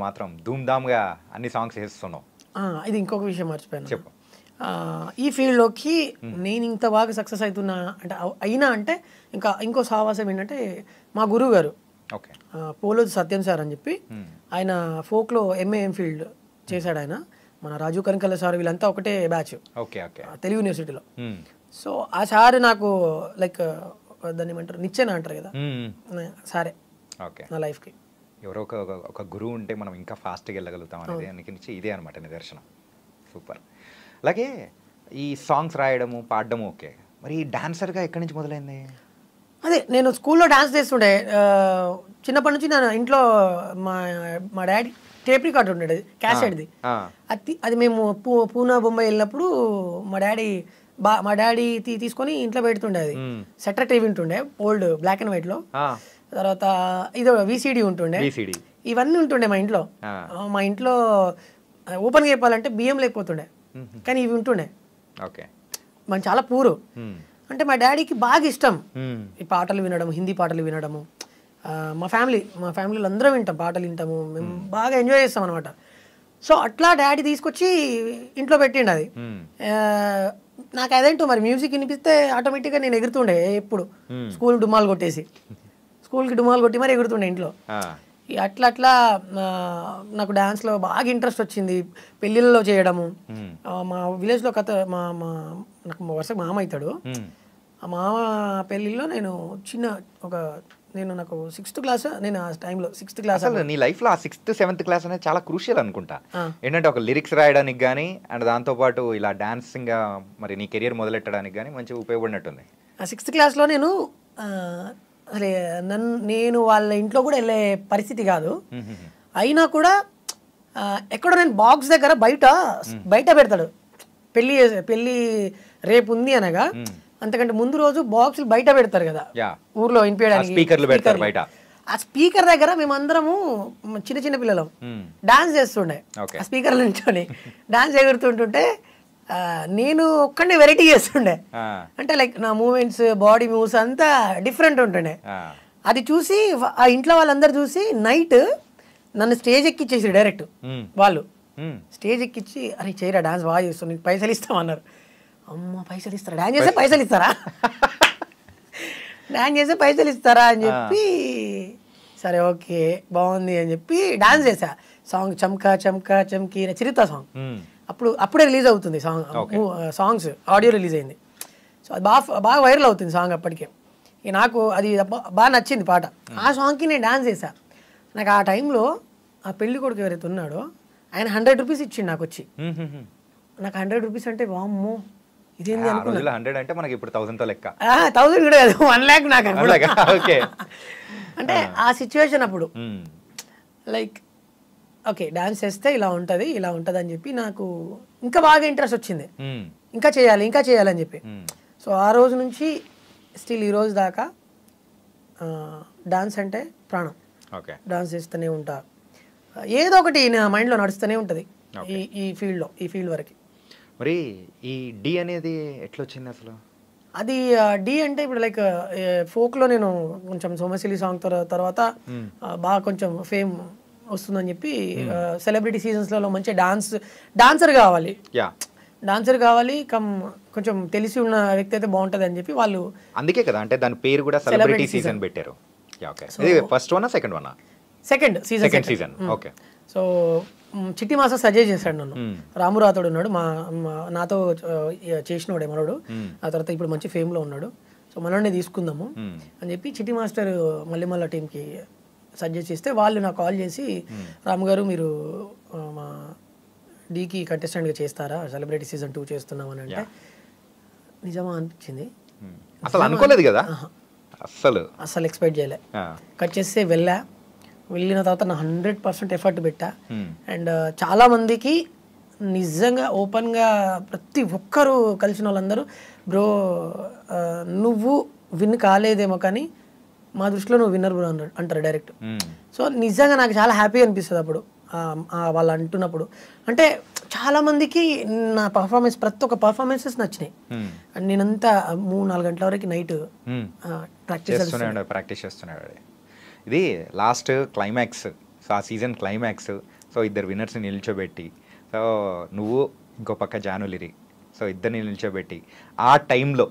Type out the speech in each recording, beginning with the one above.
మాత్రం ధూమ్ధామ్గా అన్ని సాంగ్స్ వేస్తున్నావు. ఇది ఇంకొక విషయం మర్చిపోయాను. చెప్పు. ఈ ఫీల్డ్లోకి నేను ఇంత బాగా సక్సెస్ అవుతున్నా అంటే అయినా అంటే ఇంకో సావాసం ఏంటంటే మా గురువు గారు ఓకే పోలోజు సత్యం సార్ అని చెప్పి ఆయన ఫోక్లో ఎంఏఎం ఫీల్డ్ చేశాడు. ఆయన మన రాజు కనకల్ల సార్ వీళ్ళంతా ఒకటే బ్యాచ్ ఓకే ఓకే తెలుగు యూనివర్సిటీలో. సో ఆ సార్ నాకు లైక్ దాన్ని ఏమంటారు నిచ్చెన అంటారు కదా సారే ఓకే నా లైఫ్కి. ఎవరో ఒక గురువు ఉంటే మనం ఇంకా ఫాస్ట్గా వెళ్ళగలుగుతాం అనేది అందుకని ఇదే అనమాట నిదర్శనం. సూపర్. అలాగే ఈ సాంగ్స్ రాయడము పాడడము ఓకే, మరి డాన్సర్గా ఎక్కడి నుంచి మొదలైంది? అదే నేను స్కూల్లో డాన్స్ చేస్తుండే చిన్నప్పటి నుంచి. నేను ఇంట్లో మా డాడీ టేప్ రికార్డ్ ఉండేది క్యాసెట్ది. అది మేము పూనా బొంబాయి వెళ్ళినప్పుడు మా డాడీ తీసుకొని ఇంట్లో పెడుతుండే. అది సెటర్ టీవీ ఉంటుండే ఓల్డ్ బ్లాక్ అండ్ వైట్లో. తర్వాత ఇదో విసిడి ఉంటుండే, ఇవన్నీ ఉంటుండే మా ఇంట్లో. మా ఇంట్లో ఓపెన్గా చెప్పాలంటే బియ్యం లేకపోతుండే, కానీ ఇవి ఉంటుండే. ఓకే మనం చాలా పూరు. అంటే మా డాడీకి బాగా ఇష్టం ఈ పాటలు వినడం, హిందీ పాటలు వినడము. మా ఫ్యామిలీలో అందరం వింటాం, పాటలు వింటాము, మేము బాగా ఎంజాయ్ చేస్తాం అనమాట. సో అట్లా డాడీ తీసుకొచ్చి ఇంట్లో పెట్టిండు అది. నాకు అదేంటో మరి మ్యూజిక్ వినిపిస్తే ఆటోమేటిక్గా నేను ఎగురుతుండే. ఎప్పుడు స్కూల్కి డుమాలు కొట్టి మరి ఎగురుతుండే ఇంట్లో. అట్లా నాకు డాన్స్లో బాగా ఇంట్రెస్ట్ వచ్చింది. పెళ్ళిళ్ళలో చేయడము. మా విలేజ్లో నాకు వరుసగా మామ అవుతాడు. ఆ మామ పెళ్ళిళ్ళలో నేను నాకు 6th క్లాస్, నేను ఆ టైంలో 6th క్లాస్. అసలు నీ లైఫ్లో ఆ 6th 7th క్లాస్ అనేది చాలా క్రూషియల్ అనుకుంటా. ఏంటంటే ఒక లిరిక్స్ రాయడానికి కానీ అండ్ దాంతోపాటు ఇలా డాన్సింగ్ మరి నీ కెరియర్ మొదలెట్టడానికి కానీ మంచిగా ఉపయోగపడినట్టుంది. ఆ 6th క్లాస్లో నేను అసలు నేను వాళ్ళ ఇంట్లో కూడా వెళ్ళే పరిస్థితి కాదు. అయినా కూడా ఎక్కడో నేను బాక్స్ దగ్గర బయట పెడతాడు. పెళ్ళి రేపు ఉంది అనగా అంతకంటే ముందు రోజు బాక్సులు బయట పెడతారు కదా ఊర్లో వినిపించడానికి. ఆ స్పీకర్ దగ్గర మేమందరము చిన్న పిల్లలు డాన్స్ చేస్తుండే. ఆ స్పీకర్లో నిల్చొని డాన్స్ ఎగురుతుంటుంటే నేను ఒక్కడే వెరైటీ చేస్తుండే. అంటే లైక్ నా మూమెంట్స్, బాడీ మూవ్స్ అంతా డిఫరెంట్ ఉంటుండే. అది చూసి ఆ ఇంట్లో వాళ్ళందరూ చూసి నైట్ నన్ను స్టేజ్ ఎక్కిచ్చేసి డైరెక్ట్ వాళ్ళు స్టేజ్ ఎక్కిచ్చి అరే చేయరా డాన్స్ బాగా చేస్తావు, నీకు పైసలు ఇస్తామన్నారు. అమ్మ పైసలు ఇస్తారా? డాన్స్ చేస్తే పైసలు ఇస్తారా? డాన్స్ చేస్తే పైసలు ఇస్తారా అని చెప్పి సరే ఓకే బాగుంది అని చెప్పి డాన్స్ చేసా. సాంగ్ చమ్కా చమ్కా చమ్కీ చిరుత సాంగ్ అప్పుడే రిలీజ్ అవుతుంది. సాంగ్స్ ఆడియో రిలీజ్ అయింది. సో అది బాగా వైరల్ అవుతుంది సాంగ్ అప్పటికే. నాకు అది బాగా నచ్చింది పాట. ఆ సాంగ్కి నేను డాన్స్ చేశా. నాకు ఆ టైంలో ఆ పెళ్లి కొడుకు ఎవరైతే ఉన్నాడో ఆయన 100 రూపీస్ ఇచ్చిండు నాకు వచ్చి. నాకు 100 రూపీస్ అంటే వామ్మో ఇదేంది అనుకున్నా. 100 అంటే మనకి ఇప్పుడు 1000తో లెక్క. 1000 కూడా కాదు, 1 lakh నాకు అంటే ఆ సిచ్యువేషన్ అప్పుడు లైక్ ఓకే డాన్స్ చేస్తే ఇలా ఉంటుంది అని చెప్పి నాకు ఇంకా బాగా ఇంట్రెస్ట్ వచ్చింది. ఇంకా చేయాలని చెప్పి. సో ఆ రోజు నుంచి స్టిల్ ఈ రోజు దాకా డాన్స్ అంటే ప్రాణం. డాన్స్ చేస్తూనే ఉంటా. ఏదో ఒకటి నా మైండ్లో నడుస్తూనే ఉంటుంది ఈ ఫీల్డ్ వరకు. మరి ఈ డి అనేది ఎట్లా వచ్చింది అసలు? అది డి అంటే ఇప్పుడు లైక్ ఫోక్లో నేను కొంచెం సోమశిలి సాంగ్ తర్వాత బాగా కొంచెం ఫేమ్ వస్తుందని చెప్పి సెలబ్రిటీ సీజన్స్లలో మంచి డాన్సర్ కావాలి కొంచెం తెలిసి ఉన్న వ్యక్తి అయితే బాగుంటుంది అని చెప్పి వాళ్ళు. అందుకే కదా అంటే దాని పేరు కూడా సెలబ్రిటీ సీజన్ పెట్టారు. First one second season. Okay. So చిట్టి మాస్టర్ సజెస్ట్ చేశాడు నన్ను. రాము రాథోడ్ ఉన్నాడు నాతో చేసినోడే మనోడు. ఆ తర్వాత ఇప్పుడు మంచి ఫేమ్లో ఉన్నాడు. సో మనోడిని తీసుకుందాము అని చెప్పి చిట్టి మాస్టర్ మల్లెమల్ల టీంకి సజెస్ట్ చేస్తే వాళ్ళు నాకు కాల్ చేసి రాము గారు మీరు మా డీకి కంటెస్టెంట్గా చేస్తారా, సెలబ్రిటీ సీజన్ 2 చేస్తున్నామని అంటే నిజమా అనిపించింది. అసలు అనుకోలేదు కదా, అస్సలు ఎక్స్పెక్ట్ చేయలే. కట్ చేస్తే వెళ్ళిన తర్వాత నా 100% ఎఫర్ట్ పెట్టా. అండ్ చాలామందికి నిజంగా ఓపెన్గా ప్రతి ఒక్కరు కలిసిన వాళ్ళందరూ బ్రో నువ్వు విన్ కాలేదేమో కానీ మా దృష్టిలో నువ్వు విన్నర్ బ్రో అంటారు డైరెక్ట్. సో నిజంగా నాకు చాలా హ్యాపీ అనిపిస్తుంది అప్పుడు వాళ్ళు అంటున్నప్పుడు. అంటే చాలామందికి నా పర్ఫార్మెన్స్ ప్రతి ఒక్క పర్ఫార్మెన్సెస్ నచ్చినాయి. నేనంతా 3-4 గంటల వరకు నైట్ ప్రాక్టీస్ చేస్తున్నాడు. ఇది లాస్ట్ క్లైమాక్స్, సో ఆ సీజన్ క్లైమాక్స్ సో ఇద్దరు విన్నర్స్ని నిల్చోబెట్టి, సో నువ్వు ఇంకో పక్క జానులిరి, సో ఇద్దరిని నిల్చోబెట్టి ఆ టైంలో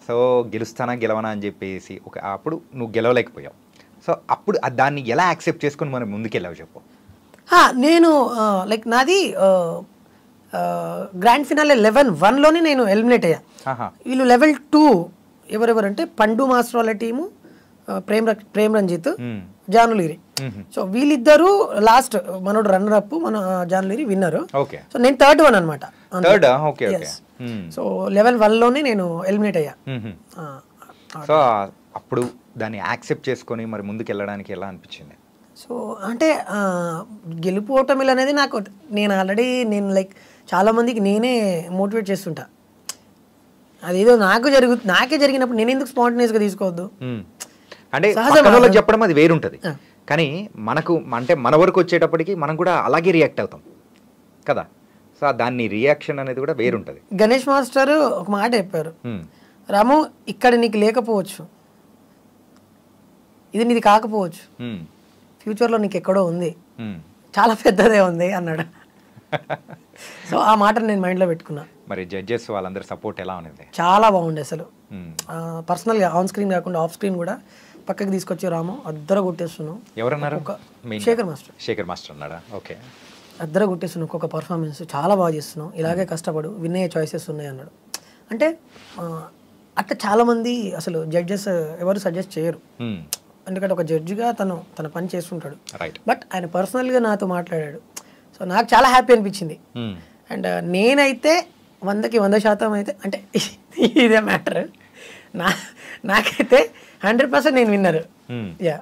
సో గెలుస్తానా గెలవనా అని చెప్పేసి అప్పుడు నువ్వు గెలవలేకపోయావు. సో అప్పుడు దాన్ని ఎలా యాక్సెప్ట్ చేసుకొని మనం ముందుకెళ్ళావు చెప్పు. నేను లైక్ నాది గ్రాండ్ ఫినాలే 11-1లోనే నేను ఎలిమినేట్ అయ్యా. వీళ్ళు లెవెల్ 2 ఎవరెవరంటే పండు మాస్టర్ వాళ్ళ టీము, ప్రేమ్ రంజిత్, జానులిరి. సో వీళ్ళిద్దరూ లాస్ట్, మనోడు రన్నర్ అప్, మన జానులిరి విన్నర్. సో నేను థర్డ్ వన్ అనమాట. సో లెవెల్ 1లోనే నేను ఎలిమినేట్ అయ్యా. సో అప్పుడు దాన్ని యాక్సెప్ట్ చేసుకొని మరి ముందుకు వెళ్ళడానికి ఎలా అనిపించింది? సో అంటే గెలుపు ఓటమిలు అనేది నాకు, నేను ఆల్రెడీ లైక్ చాలా మందికి నేనే మోటివేట్ చేస్తుంటా. అదేదో నాకే జరిగినప్పుడు నేను ఎందుకు స్పాంటేనియస్గా తీసుకోవద్దు? అంటే చెప్పడం అది వేరుంటుంది, కానీ మనకు అంటే మన వరకు వచ్చేటప్పటికి మనం కూడా అలాగే రియాక్ట్ అవుతాం కదా. సో దాన్ని రియాక్షన్ అనేది కూడా వేరుంటుంది. గణేష్ మాస్టర్ ఒక మాట చెప్పారు, రాము ఇక్కడ నీకు లేకపోవచ్చు, ఇది నీది కాకపోవచ్చు, ఫ్యూచర్లో నీకు ఎక్కడో ఉంది, చాలా పెద్దదే ఉంది అన్నాడు. సో ఆ మాట నేను మైండ్లో పెట్టుకున్నా. మరి జడ్జెస్ వాళ్ళందరూ సపోర్ట్ ఎలా ఉంది? చాలా బాగుండే అసలు. పర్సనల్గా ఆన్ స్క్రీన్ కాకుండా ఆఫ్ స్క్రీన్ కూడా పక్కకి తీసుకొచ్చి రాము అద్దర కొట్టేస్తున్నావు. ఎవరన్నారు? శేఖర్ మాస్టర్ అన్నాడా? ఓకే. అద్దర కొట్టేస్తున్నావు, ఒక్కొక్క పర్ఫార్మెన్స్ చాలా బాగా చేస్తున్నావు, ఇలాగే కష్టపడు, విన్ అయ్యే చాయిసెస్ ఉన్నాయి అన్నాడు. అంటే అట్లా చాలామంది అసలు జడ్జెస్ ఎవరు సజెస్ట్ చేయరు, ఎందుకంటే ఒక జడ్జిగా తన పని చేస్తుంటాడు. బట్ ఆయన పర్సనల్గా నాతో మాట్లాడాడు. సో నాకు చాలా హ్యాపీ అనిపించింది. అండ్ నేనైతే 100% అయితే, అంటే ఇదే మ్యాటర్, నాకైతే 100% నేను విన్నర్. Yeah,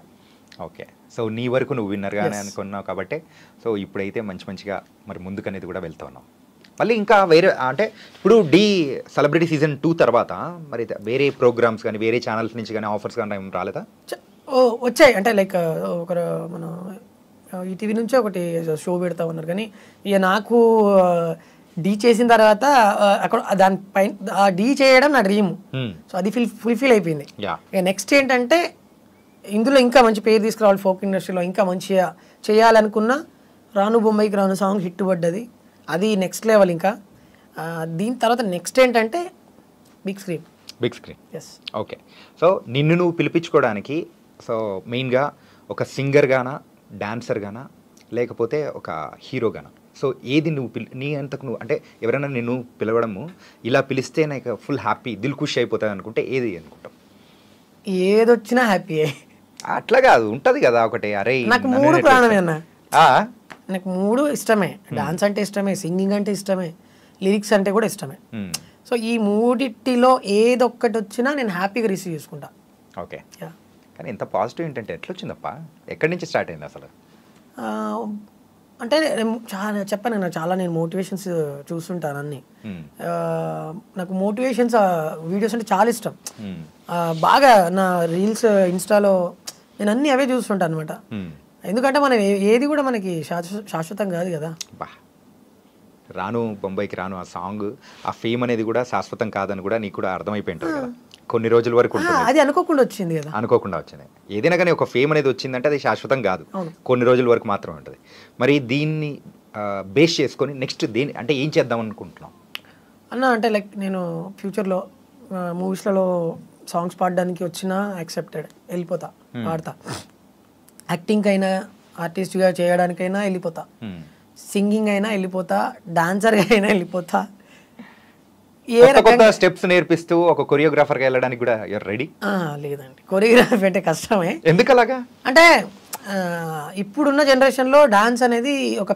okay. సో నీ వరకు నువ్వు విన్నర్గానే అనుకున్నావు కాబట్టి సో ఇప్పుడైతే మంచిగా మరి ముందుకు అనేది కూడా వెళ్తా ఉన్నావు. మళ్ళీ ఇంకా వేరే అంటే ఇప్పుడు సెలబ్రిటీ సీజన్ 2 తర్వాత మరి వేరే ప్రోగ్రామ్స్ కానీ వేరే ఛానల్స్ నుంచి కానీ ఆఫర్స్ కానీ ఏం రాలేదా? వచ్చాయి. అంటే లైక్ ఒకరు మన ఈటీవీ నుంచి ఒకటి షో పెడతా ఉన్నారు, కానీ ఇక నాకు డీ చేసిన తర్వాత అక్కడ దానిపైన డీ చేయడం నా డ్రీమ్. సో అది ఫుల్ఫిల్ అయిపోయింది. ఇక నెక్స్ట్ ఏంటంటే ఇందులో ఇంకా మంచి పేరు తీసుకురావాలి, ఫోక్ ఇండస్ట్రీలో ఇంకా మంచిగా చేయాలనుకున్న రాను బొంబాయికి రాను సాంగ్ హిట్ పడ్డది, అది నెక్స్ట్ లెవెల్. ఇంకా దీని తర్వాత నెక్స్ట్ ఏంటంటే big screen. Yes, okay. So నిన్ను నువ్వు పిలిపించుకోవడానికి సో మెయిన్గా ఒక సింగర్గానా, డాన్సర్గానా, లేకపోతే ఒక హీరోగానా? సో ఏది నువ్వు నీ అంతకు నువ్వు అంటే ఎవరైనా నిన్ను పిలవడము ఇలా పిలిస్తే నాకు ఫుల్ హ్యాపీ, దిల్ ఖుషి అయిపోతుంది అనుకుంటే ఏది అనుకుంటావు? ఏదొచ్చినా హ్యాపీయే. అట్లా కాదు, ఉంటుంది కదా ఒకటి, అరే నాకు 3 ప్రాణమే అన్న, నాకు 3 ఇష్టమే. డాన్స్ అంటే ఇష్టమే, సింగింగ్ అంటే ఇష్టమే, లిరిక్స్ అంటే కూడా ఇష్టమే. సో ఈ 3 ఏదొక్కటి వచ్చినా నేను హ్యాపీగా రిసీవ్ చేసుకుంటా. ఓకే. కానీ ఎంత పాజిటివ్ ఏంటంటే ఎట్లా వచ్చిందప్ప, ఎక్కడి నుంచి స్టార్ట్ అయింది అసలు? అంటే చాలా చెప్పాను కదా, చాలా నేను మోటివేషన్స్ చూస్తుంటాను అన్నీ. నాకు మోటివేషన్స్ వీడియోస్ అంటే చాలా ఇష్టం. బాగా నా రీల్స్ ఇన్స్టాలో నేను అన్నీ అవే చూస్తుంటాను అనమాట. ఎందుకంటే మనం ఏది కూడా మనకి శాశ్వతం కాదు కదా. రాను బొంబాయికి రాను ఆ సాంగ్, ఆ ఫేమ్ అనేది కూడా శాశ్వతం కాదని కూడా నీకు కూడా అర్థమైపోయింటుంది కదా, కొన్ని రోజుల వరకు ఉంటుంది. అది అనుకోకుండా వచ్చింది కదా, అనుకోకుండా వచ్చింది. ఏదైనా కానీ ఒక ఫేమ్ అనేది వచ్చిందంటే అది శాశ్వతం కాదు, కొన్ని రోజుల వరకు మాత్రమే ఉంటుంది. మరి దీన్ని బేస్ చేసుకొని నెక్స్ట్ అంటే ఏం చేద్దాం అనుకుంటున్నాం అన్న? అంటే లైక్ నేను ఫ్యూచర్లో మూవీస్లలో సాంగ్స్ పాడడానికి వచ్చినా యాక్సెప్టెడ్, వెళ్ళిపోతా, పాడతా. యాక్టింగ్ అయినా, ఆర్టిస్ట్గా చేయడానికైనా వెళ్ళిపోతా, సింగింగ్ అయినా వెళ్ళిపోతా, డాన్సర్గా అయినా వెళ్ళిపోతా. కొత్త స్టెప్స్ నేర్పిస్తూ ఒక కొరియోగ్రాఫర్గా వెళ్ళడానికి కూడా రెడీ? లేదండి, కొరియోగ్రాఫీ అంటే కష్టమే. ఎందుకు అలాగా? అంటే ఇప్పుడున్న జనరేషన్లో డాన్స్ అనేది ఒక